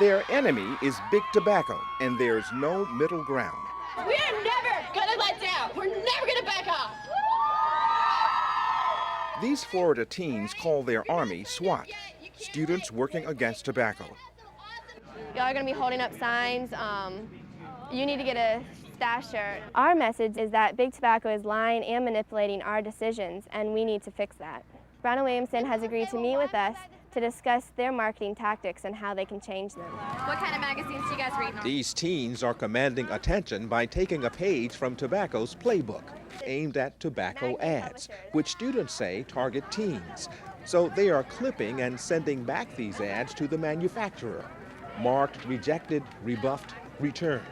Their enemy is big tobacco, and there's no middle ground. We are never gonna let down. We're never gonna back off. These Florida teens call their army SWAT, Students Working Against Tobacco. Y'all are gonna be holding up signs. You need to get a stash shirt. Our message is that big tobacco is lying and manipulating our decisions, and we need to fix that. Brown & Williamson has agreed to meet with us to discuss their marketing tactics and how they can change them. What kind of magazines do you guys read? These teens are commanding attention by taking a page from tobacco's playbook, aimed at tobacco ads, which students say target teens. So they are clipping and sending back these ads to the manufacturer, marked rejected, rebuffed, returned.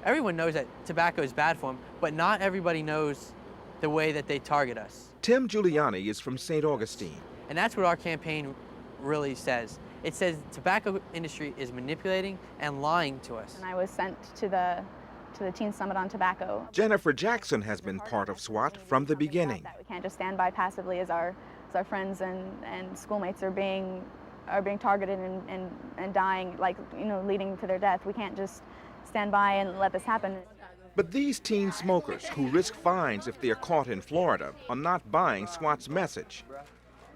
Everyone knows that tobacco is bad for them, but not everybody knows the way that they target us. Tim Giuliani is from St. Augustine. And that's what our campaign really says. It says the tobacco industry is manipulating and lying to us. And I was sent to the Teen Summit on Tobacco. Jennifer Jackson has been part of SWAT from the beginning. We can't just stand by passively as our friends and schoolmates are being targeted and dying, like, you know, leading to their death. We can't just stand by and let this happen. But these teen smokers who risk fines if they are caught in Florida are not buying SWAT's message.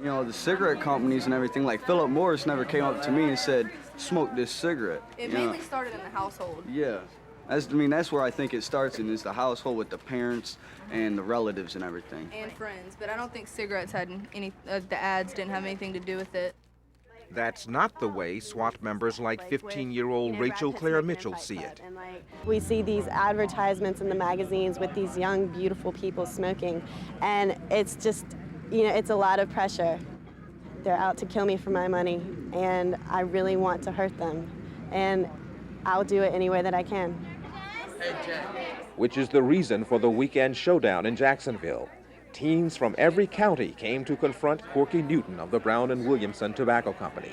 You know, the cigarette companies and everything, like Philip Morris never came up to me and said, smoke this cigarette. It mainly started in the household. Yeah. That's where I think it starts in, is the household with the parents and the relatives and everything. And friends, but I don't think cigarettes had any, the ads didn't have anything to do with it. That's not the way SWAT members like 15-year-old Rachel Claire Mitchell see it. We see these advertisements in the magazines with these young, beautiful people smoking, and it's just, you know, it's a lot of pressure. They're out to kill me for my money, and I really want to hurt them, and I'll do it any way that I can. Which is the reason for the weekend showdown in Jacksonville. Teens from every county came to confront Corky Newton of the Brown & Williamson Tobacco Company.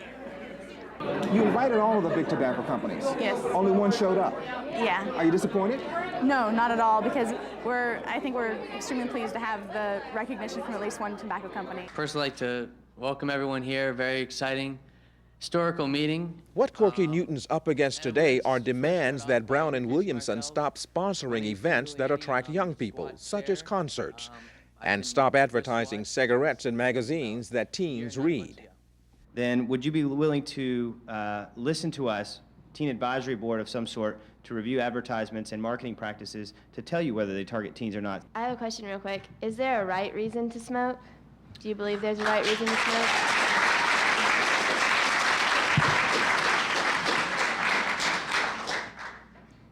You invited all of the big tobacco companies. Yes. Only one showed up. Yeah. Are you disappointed? No, not at all, because I think we're extremely pleased to have the recognition from at least one tobacco company. First, I'd like to welcome everyone here. Very exciting, historical meeting. What Corky Newton's up against today are demands that Brown & Williamson stop sponsoring events that attract young people, such as concerts, and stop advertising cigarettes in magazines that teens read. Then would you be willing to listen to us, teen advisory board of some sort, to review advertisements and marketing practices to tell you whether they target teens or not? I have a question real quick. Is there a right reason to smoke? Do you believe there's a right reason to smoke?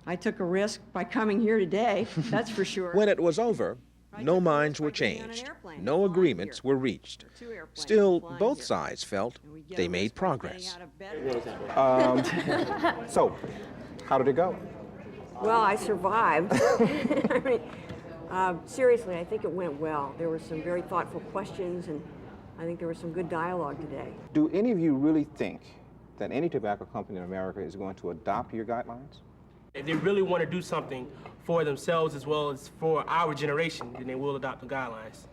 I took a risk by coming here today, that's for sure. When it was over, no minds were changed. No agreements were reached. Still, both sides felt they made progress. So, how did it go? Well, I survived. I mean, seriously, I think it went well. There were some very thoughtful questions, and I think there was some good dialogue today. Do any of you really think that any tobacco company in America is going to adopt your guidelines? If they really want to do something for themselves as well as for our generation, then they will adopt the guidelines.